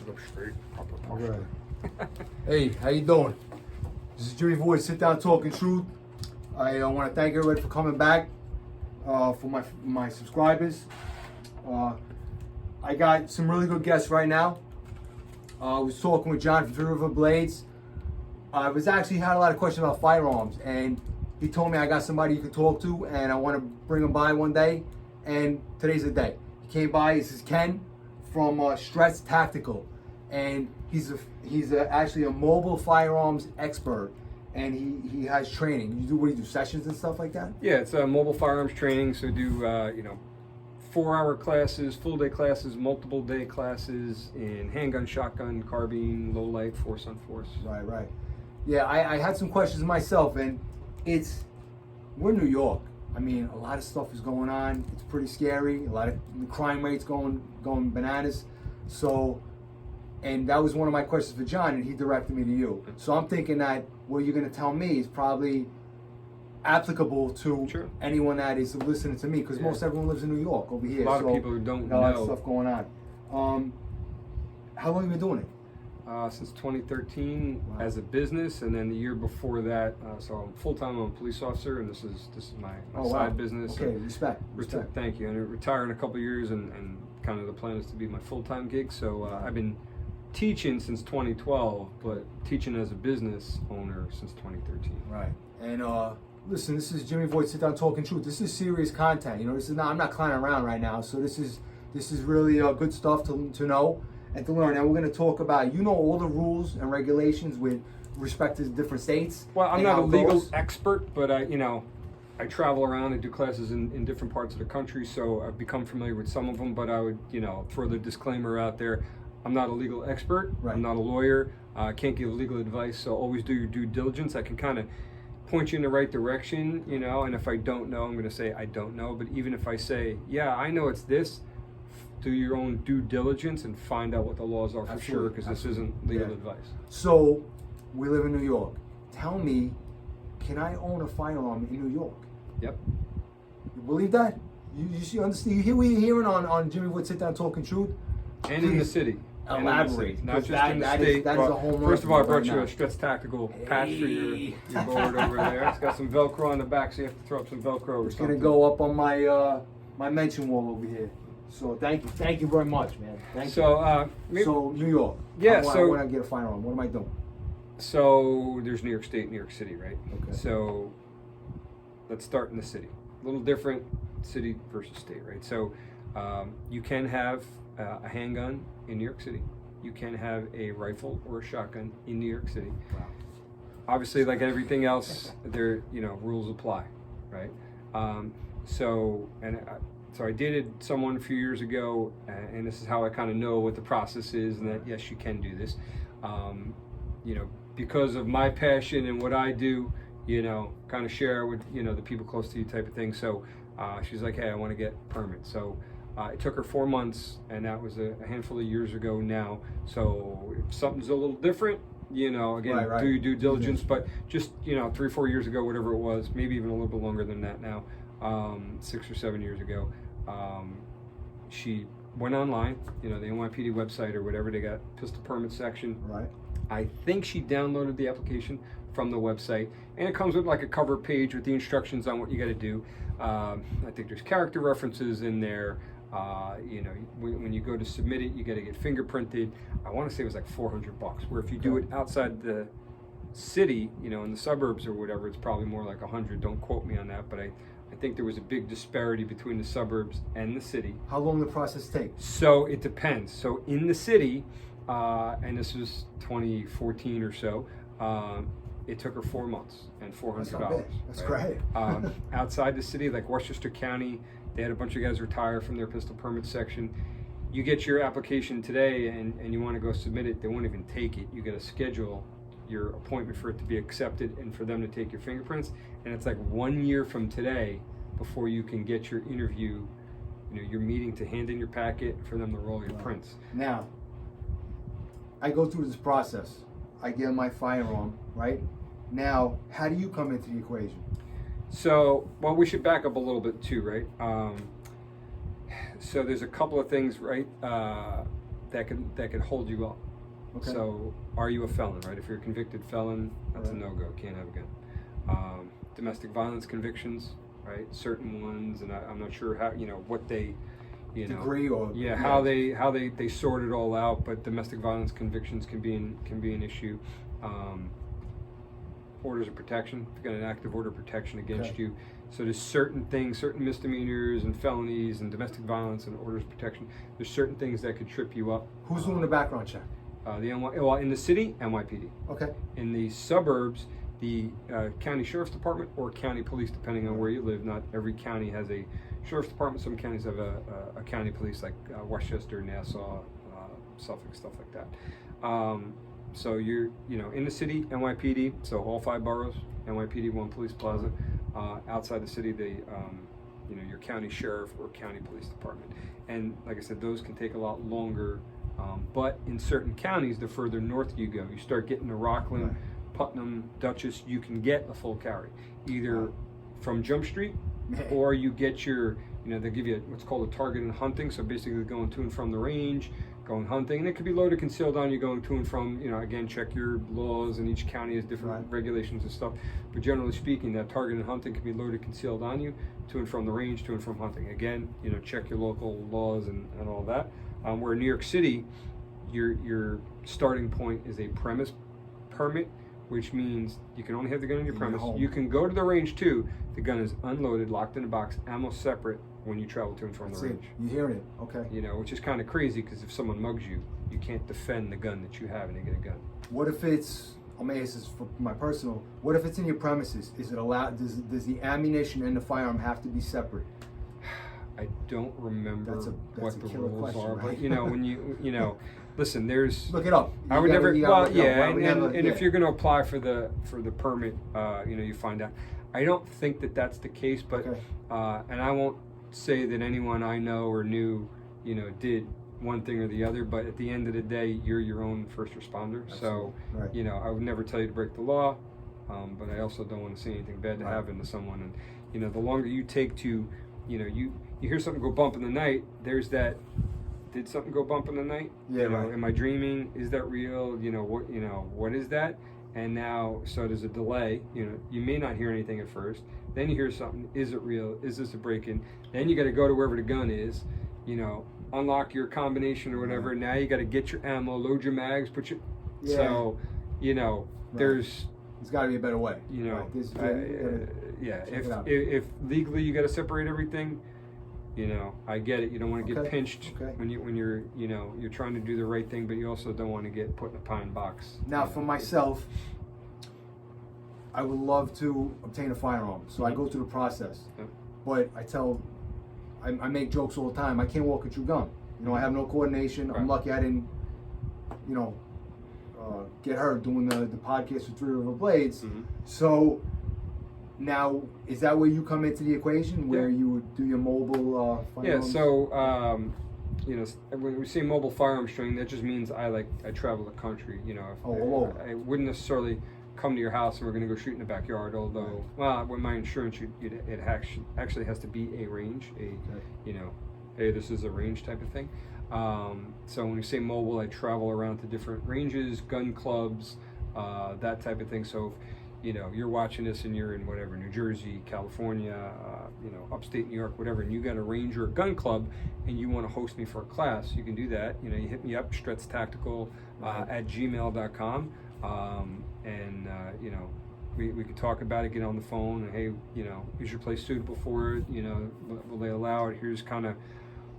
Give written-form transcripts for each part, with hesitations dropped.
Sit up straight, proper All posture. right. Hey, how you doing? This is JimmyVoid Sit Down Talking Truth. I want to thank everybody for coming back. For my subscribers. I got some really good guests right now. I was talking with John from Three River Blades. I had a lot of questions about firearms, and he told me I got somebody you can talk to, and I want to bring him by one day. And today's the day. He came by. This is Ken from Stretz Tactical, and he's actually a mobile firearms expert, and he has training. You do sessions and stuff like that? Yeah, it's mobile firearms training. So do 4-hour classes, full day classes, multiple day classes in handgun, shotgun, carbine, low light, force on force. Right. Yeah, I had some questions myself, and we're in New York. I mean, a lot of stuff is going on. It's pretty scary. A lot of the crime rates going bananas. So, and that was one of my questions for John, and he directed me to you. So I'm thinking that what you're going to tell me is probably applicable to anyone that is listening to me, because most everyone lives in New York over here. A lot of people who don't know. A lot of stuff going on. How long have you been doing it? Since 2013 as a business, and then the year before that, so I'm full-time. I'm a police officer, and this is my side business. Okay, respect. Thank you. And I retire in a couple of years, and kind of the plan is to be my full-time gig. So I've been teaching since 2012, but teaching as a business owner since 2013. Right. And listen, this is JimmyVoid Sit Down Talking Truth. This is serious content. This is not. I'm not clowning around right now. So this is really good stuff to know and to learn. And we're going to talk about all the rules and regulations with respect to different states. Well, I'm not a legal expert, but I travel around and do classes in different parts of the country, so I've become familiar with some of them. But I would throw the disclaimer out there. I'm not a legal expert. Right. I'm not a lawyer. I can't give legal advice. So always do your due diligence. I can kind of point you in the right direction, and if I don't know, I'm going to say I don't know. But even if I say, yeah, I know it's this, do your own due diligence and find out what the laws are for sure, because this isn't legal advice. So, we live in New York. Tell me, can I own a firearm in New York? Yep. You believe that? You understand? You hear what you're hearing on JimmyVoid Sit Down Talking Truth? And in the city. Elaborate. Not just in the state. That is a home run. First of all, I brought you a Stretz Tactical patch for your board over there. It's got some Velcro on the back, so you have to throw up some Velcro or something. It's going to go up on my mention wall over here. So thank you very much, man. Thank you. So New York. Yeah. When I get a firearm, what am I doing? So there's New York State, New York City, right? Okay. So let's start in the city. A little different, city versus state, right? So you can have a handgun in New York City. You can have a rifle or a shotgun in New York City. Wow. Obviously, like everything else, there rules apply, right? So I dated someone a few years ago, and this is how I kind of know what the process is, and that yes, you can do this. Because of my passion and what I do, kind of share with the people close to you type of thing. So she's like, hey, I want to get a permit. So it took her 4 months, and that was a handful of years ago now. So if something's a little different, again, right. do your due diligence. But just 3-4 years ago, whatever it was, maybe even a little bit longer than that now, 6 or 7 years ago. She went online, the NYPD website or whatever, they got pistol permit section. Right. I think she downloaded the application from the website, and it comes with like a cover page with the instructions on what you got to do. I think there's character references in there. When you go to submit it, you got to get fingerprinted. I want to say it was like $400, where if you do it outside the city, in the suburbs or whatever, it's probably more like 100. Don't quote me on that, but I think there was a big disparity between the suburbs and the city. How long the process take? So it depends. So in the city, and this was 2014 or so, it took her 4 months and $400. That's great. Outside the city, like Westchester County, they had a bunch of guys retire from their pistol permit section. You get your application today and you want to go submit it, they won't even take it. You got to schedule your appointment for it to be accepted and for them to take your fingerprints, and it's like 1 year from today before you can get your interview, your meeting to hand in your packet for them to roll your prints. Now, I go through this process. I get my firearm, right? Now, how do you come into the equation? So, well, we should back up a little bit too, right? So there's a couple of things, right? that could hold you up. Okay. So, are you a felon, right? If you're a convicted felon, that's a no-go. Can't have a gun. Domestic violence convictions, right? Certain ones, and I'm not sure how, what they, degree or how they sort it all out. But domestic violence convictions can be an issue. Orders of protection. If you've got an active order of protection against you. So there's certain things, certain misdemeanors and felonies and domestic violence and orders of protection. There's certain things that could trip you up. Who's doing the background check? Well, in the city, NYPD. Okay. In the suburbs, the county sheriff's department or county police, depending on where you live. Not every county has a sheriff's department. Some counties have a county police, like Westchester, Nassau, Suffolk, stuff like that. So you're, in the city, NYPD. So all 5 boroughs, NYPD, one police plaza. Outside the city, your county sheriff or county police department. And like I said, those can take a lot longer. But in certain counties, the further north you go, you start getting to Rockland, Putnam, Dutchess, you can get a full carry, either from Jump Street, or you get your, they give you what's called a target and hunting. So basically going to and from the range, going hunting, and it could be loaded, concealed on you going to and from, again, check your laws, and each county has different regulations and stuff. But generally speaking, that target and hunting can be loaded, concealed on you, to and from the range, to and from hunting. Again, check your local laws and all that. Where in New York City, your starting point is a premise permit, which means you can only have the gun on your premise. You can go to the range too. The gun is unloaded, locked in a box, ammo separate when you travel to and from the range. You hear it, okay. Which is kind of crazy, because if someone mugs you, you can't defend the gun that you have and you get a gun. What if it's, this is for my personal, what if it's in your premises? Is it allowed, does the ammunition and the firearm have to be separate? I don't remember what the rules are, right? but when you listen, there's look it up. I would never. Well, and if you're going to apply for the permit, you find out. I don't think that that's the case, but and I won't say that anyone I know or knew, did one thing or the other. But at the end of the day, you're your own first responder. Absolutely. So I would never tell you to break the law, but I also don't want to see anything bad to happen to someone. And the longer you take to, you hear something go bump in the night, there's that, did something go bump in the night? Am I dreaming? Is that real? What is that? And now, so there's a delay. You may not hear anything at first. Then you hear something. Is it real? Is this a break-in? Then you got to go to wherever the gun is, unlock your combination or whatever. Now you got to get your ammo, load your mags, put your, so, there's got to be a better way. If legally you got to separate everything, I get it. You don't want to get pinched when you're you're trying to do the right thing, but you also don't want to get put in a pine box. Now, for myself, I would love to obtain a firearm, so I go through the process. But I make jokes all the time. I can't walk a true gun. I have no coordination. I'm lucky I didn't, get hurt doing the podcast with Three River Blades. So now, is that where you come into the equation, where you would do your mobile firearms? Yeah, so when we say mobile firearms training, that just means I travel the country. I wouldn't necessarily come to your house and we're going to go shoot in the backyard. Although, with my insurance, it actually has to be a range, hey, this is a range type of thing. So when we say mobile, I travel around to different ranges, gun clubs, that type of thing. So if you're watching this and you're in whatever, New Jersey, California, upstate New York, whatever, and you got a range or a gun club and you want to host me for a class, you can do that. You hit me up, Stretz Tactical at gmail.com. We could talk about it, get on the phone, and hey, is your place suitable for it? Will they allow it? Here's kind of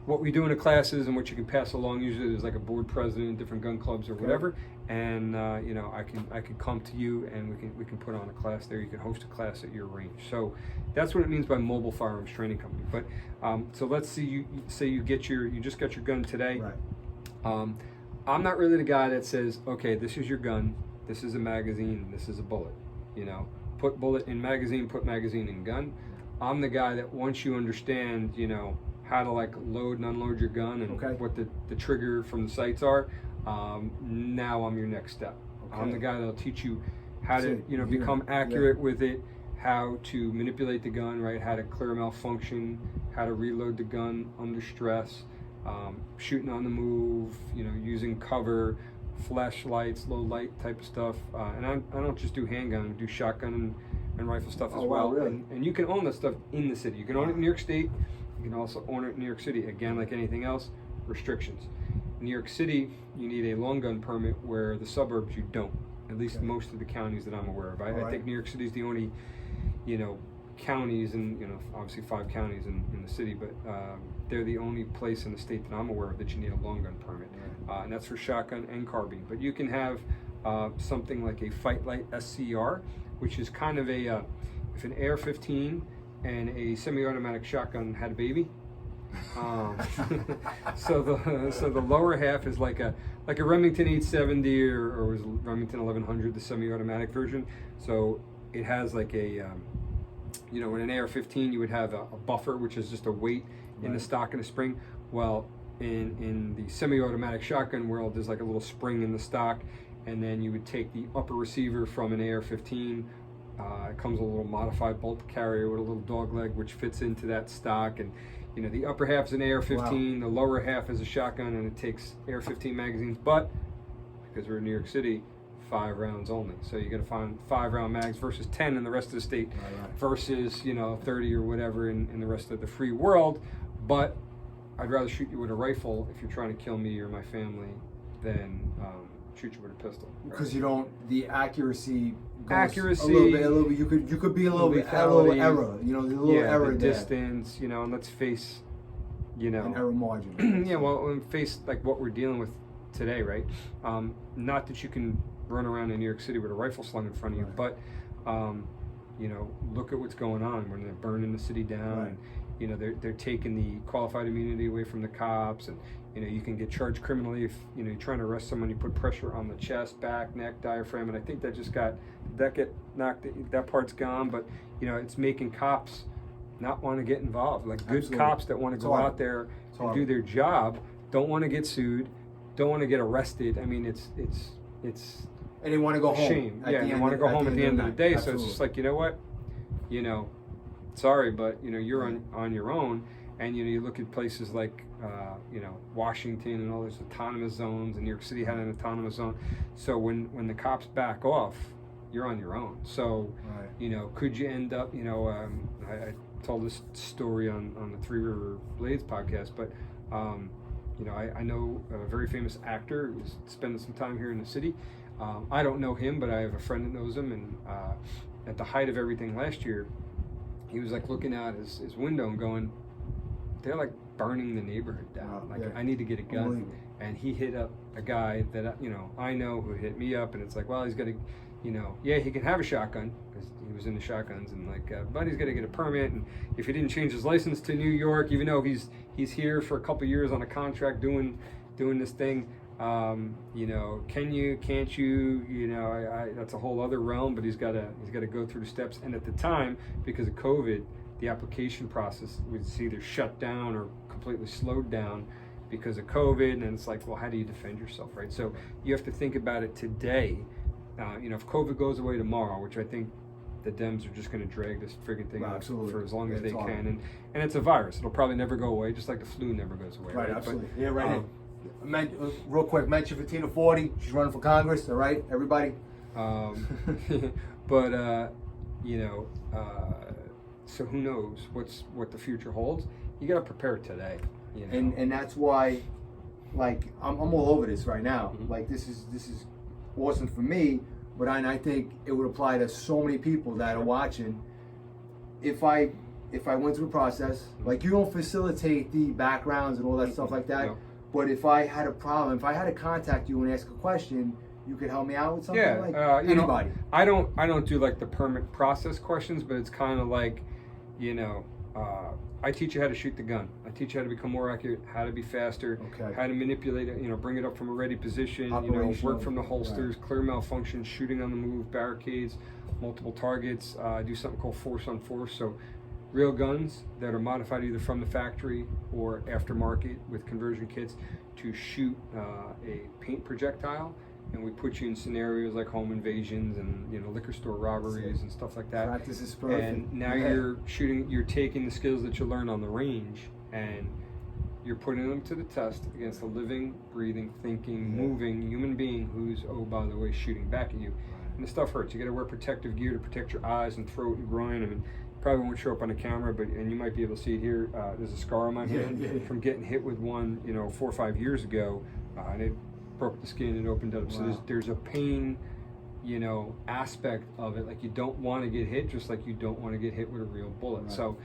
what we do in the classes and what you can pass along. Usually there's like a board president, different gun clubs or whatever, and I can come to you and we can put on a class there. You can host a class at your range. So that's what it means by mobile firearms training company. But so let's see, you say you just got your gun today. I'm not really the guy that says, okay, this is your gun, this is a magazine, this is a bullet. Put bullet in magazine, put magazine in gun. I'm the guy that once you understand, how to load and unload your gun and what the trigger from the sights are, now I'm your next step. I'm the guy that'll teach you how to become accurate with it, how to manipulate the gun, right? How to clear malfunction, how to reload the gun under stress, shooting on the move, using cover, flashlights, low light type of stuff. And I don't just do handgun, I do shotgun and rifle stuff as well. Wow, really? And you can own that stuff in the city. You can own it in New York State. You can also own it in New York City. Again, like anything else, restrictions. In New York City, you need a long gun permit, where the suburbs you don't. At least most of the counties that I'm aware of. I think New York City is the only, counties, and obviously 5 counties in the city, but they're the only place in the state that I'm aware of that you need a long gun permit, and that's for shotgun and carbine. But you can have something like a Fight Light SCR, which is kind of a if an AR-15 and a semi-automatic shotgun had a baby. So the lower half is like a Remington 870 or was Remington 1100, the semi-automatic version. So it has like a in an AR-15 you would have a buffer, which is just a weight in the stock and a spring. Well, in the semi-automatic shotgun world, there's like a little spring in the stock, and then you would take the upper receiver from an AR-15. It comes with a little modified bolt carrier with a little dog leg, which fits into that stock, and the upper half is an AR-15, the lower half is a shotgun, and it takes AR-15 magazines, but because we're in New York City, 5 rounds only. So you got to find 5-round mags versus 10 in the rest of the state, versus 30 or whatever in the rest of the free world. But I'd rather shoot you with a rifle if you're trying to kill me or my family than shoot you with a pistol. Because the accuracy goes a Accuracy, little bit. You could be a little bit a little error. There's a little error the there. distance, and let's face, an error margin. yeah, well, and face like what we're dealing with today, right? Not that you can run around in New York City with a rifle slung in front of you, but look at what's going on when they're burning the city down, and they're taking the qualified immunity away from the cops, and you can get charged criminally if you're trying to arrest someone. You put pressure on the chest, back, neck, diaphragm, and I think that just got knocked. That part's gone, but it's making cops not want to get involved. Like good cops that want to go out there and do their job don't want to get sued, don't want to get arrested. I mean, it's and they want to go home. Shame. Yeah, they want to go home at the end of the day. So it's just like, what, sorry, but you're on your own. And you look at places like Washington and all those autonomous zones, and New York City had an autonomous zone. So when the cops back off, you're on your own. So could you end up? I told this story on the Three River Blades podcast, but I know a very famous actor who's spending some time here in the city. I don't know him, but I have a friend that knows him, and at the height of everything last year, he was like looking out his window and going, they're like burning the neighborhood down. I need to get a gun. And he hit up a guy that I know who hit me up, and it's like, well, he's got to, he can have a shotgun because he was into shotguns, and but he's got to get a permit. And if he didn't change his license to New York, even though he's here for a couple of years on a contract doing this thing, can you, can't you? That's a whole other realm. But he's got to go through the steps. And at the time, because of COVID, the application process was either shut down or completely slowed down because of COVID, and it's like, well, how do you defend yourself, right? So you have to think about it today. If COVID goes away tomorrow, which I think the Dems are just going to drag this friggin' thing out for as long as they can, and it's a virus. It'll probably never go away, just like the flu never goes away. Right, absolutely. But, real quick, mention for Tina 40. She's running for Congress. All right, everybody. So who knows what the future holds? You got to prepare today. And that's why, I'm all over this right now. Mm-hmm. This is awesome for me, but I think it would apply to so many people that are watching. If I went through the process, you don't facilitate the backgrounds and all that stuff like that. No. But if I had a problem, if I had to contact you and ask a question, you could help me out with something. Anybody. I don't do the permit process questions, but it's kind of like, I teach you how to shoot the gun. I teach you how to become more accurate, how to be faster, how to manipulate it, bring it up from a ready position, work from the holsters, clear malfunctions, shooting on the move, barricades, multiple targets, do something called force on force. So real guns that are modified either from the factory or aftermarket with conversion kits to shoot a paint projectile. And we put you in scenarios like home invasions and liquor store robberies and stuff like that. Practice is perfect. And now you're taking the skills that you learned on the range and you're putting them to the test against a living, breathing, thinking, moving human being who's, oh, by the way, shooting back at you. And the stuff hurts. You got to wear protective gear to protect your eyes and throat and groin. I mean, probably won't show up on the camera, and you might be able to see it here. There's a scar on my hand from getting hit with one, 4 or 5 years ago, and it broke the skin and opened up. So there's a pain, aspect of it. Like, you don't want to get hit, just like you don't want to get hit with a real bullet. So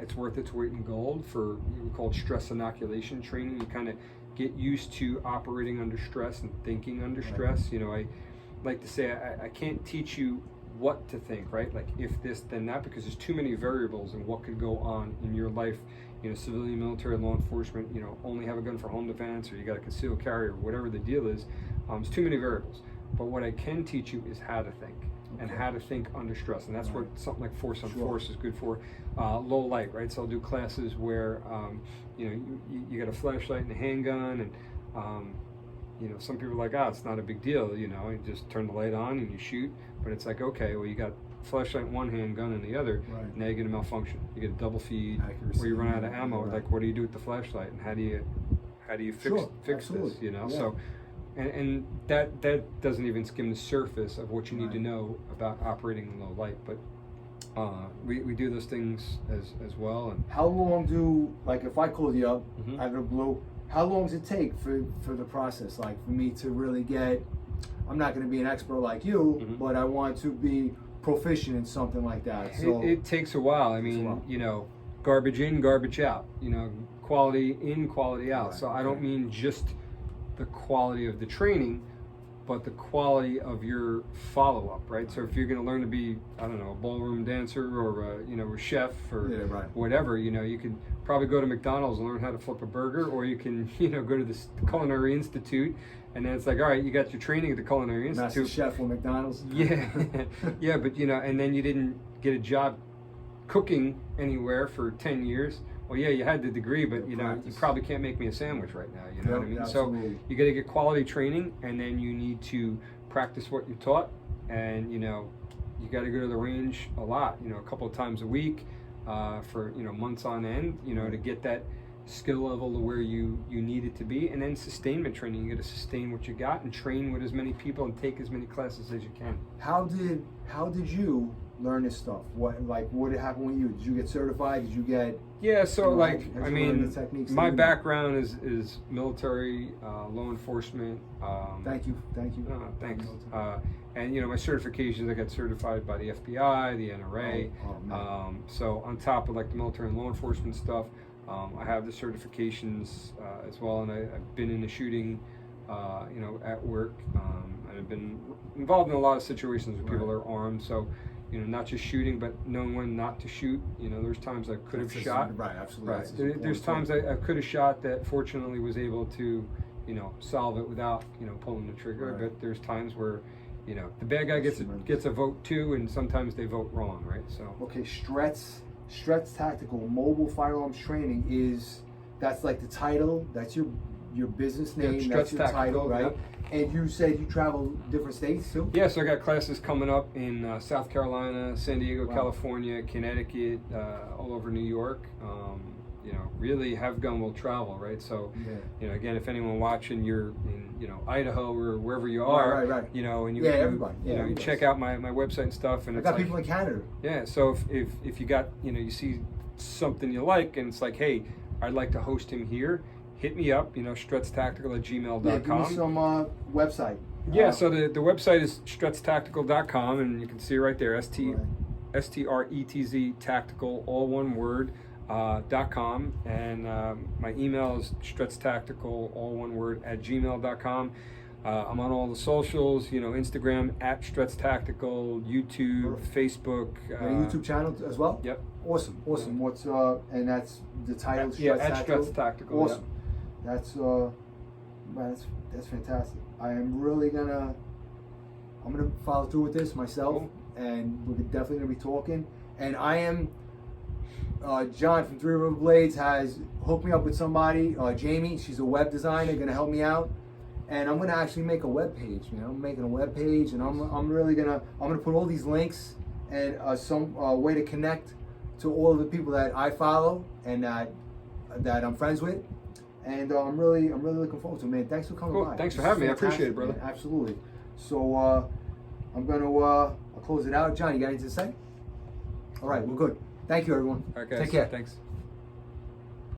it's worth its weight in gold for what we call stress inoculation training. You kind of get used to operating under stress and thinking under stress. I like to say I can't teach you what to think, right? Like, if this, then that, because there's too many variables in what could go on in your life. Civilian, military, law enforcement, only have a gun for home defense, or you got a concealed carry, or whatever the deal is. There's too many variables. But what I can teach you is how to think, and how to think under stress. And that's what something like Force on Force is good for. Low light, right? So I'll do classes where, you got a flashlight and a handgun, and, some people are like, it's not a big deal, you just turn the light on and you shoot. But it's like, okay, well, you got flashlight in one hand, gun in the other, now you get a malfunction. You get a double feed, accuracy, or you run out of ammo. Like, what do you do with the flashlight, and how do you fix this? So, and that doesn't even skim the surface of what you need to know about operating in low light. But we do those things as well. And how long if I called you up out of the blue, how long does it take for the process? Like, for me to really get, I'm not going to be an expert like you, but I want to be proficient in something like that. So it takes a while. I mean, garbage in, garbage out. Quality in, quality out. So I don't mean just the quality of the training, but the quality of your follow-up, right? So if you're going to learn to be, I don't know, a ballroom dancer, or a chef, or whatever, you can probably go to McDonald's and learn how to flip a burger, or you can, go to the Culinary Institute, and then it's like, all right, you got your training at the Culinary Institute. Master chef or McDonald's. Yeah, yeah, but and then you didn't get a job cooking anywhere for 10 years. Well, yeah, you had the degree, but you probably can't make me a sandwich right now. You know what I mean? Absolutely. So you got to get quality training, and then you need to practice what you taught, and you got to go to the range a lot. A couple of times a week, for months on end. To get that skill level to where you need it to be, and then sustainment training. You got to sustain what you got and train with as many people and take as many classes as you can. How did you learn this stuff? What happened with you? Did you get certified? Did you get? Yeah, so my background is military, law enforcement. Thank you. Thanks. And my certifications, I got certified by the FBI, the NRA. So on top of the military and law enforcement stuff, I have the certifications as well, and I've been in the shooting, at work, and I've been involved in a lot of situations where people are armed. So. Not just shooting, but knowing when not to shoot. There's times I could have shot. Right, absolutely. Right. There's times I could have shot that fortunately was able to, solve it without, pulling the trigger. Right. But there's times where, the bad guy gets a vote too, and sometimes they vote wrong, right? So. Okay, Stretz Tactical Mobile Firearms Training that's like the title. That's your business name. Yeah, that's your Tactical, title, right? Yep. And you said you travel different states too? Yeah, so I got classes coming up in South Carolina, San Diego, California, Connecticut, all over New York. Really have gun will travel, right? So, again, if anyone watching, you're in, Idaho or wherever you are, right. And you, everybody. You check out my website and stuff. And I got people in Canada. Yeah, so if you got, you see something you like, and it's like, hey, I'd like to host him here. Hit me up, StretzTactical@gmail.com. Yeah, give me some website. Yeah, so the website is StretzTactical.com, and you can see right there, STRETZ Tactical, all one word, .com, and my email is StretzTactical, all one word, @gmail.com. I'm on all the socials, Instagram @Stretz Tactical, YouTube, Facebook. A YouTube channel as well? Yep. Awesome. What's and that's the title? Stretz Tactical. Awesome. Yep. That's fantastic. I'm gonna follow through with this myself, and we're definitely gonna be talking. And I am John from Three River Blades has hooked me up with somebody, Jamie. She's a web designer, gonna help me out. And I'm gonna actually make a web page. I'm making a web page, and I'm gonna put all these links and some way to connect to all of the people that I follow and that I'm friends with. and I'm really looking forward to it, man. Thanks for coming Cool. by. Thanks for This is having me. I appreciate it, fantastic, brother. man. Absolutely. So I'm gonna I'll close it out. John, you got anything to say? All right, we're good. Thank you, everyone. All right, guys. Take care. Thanks.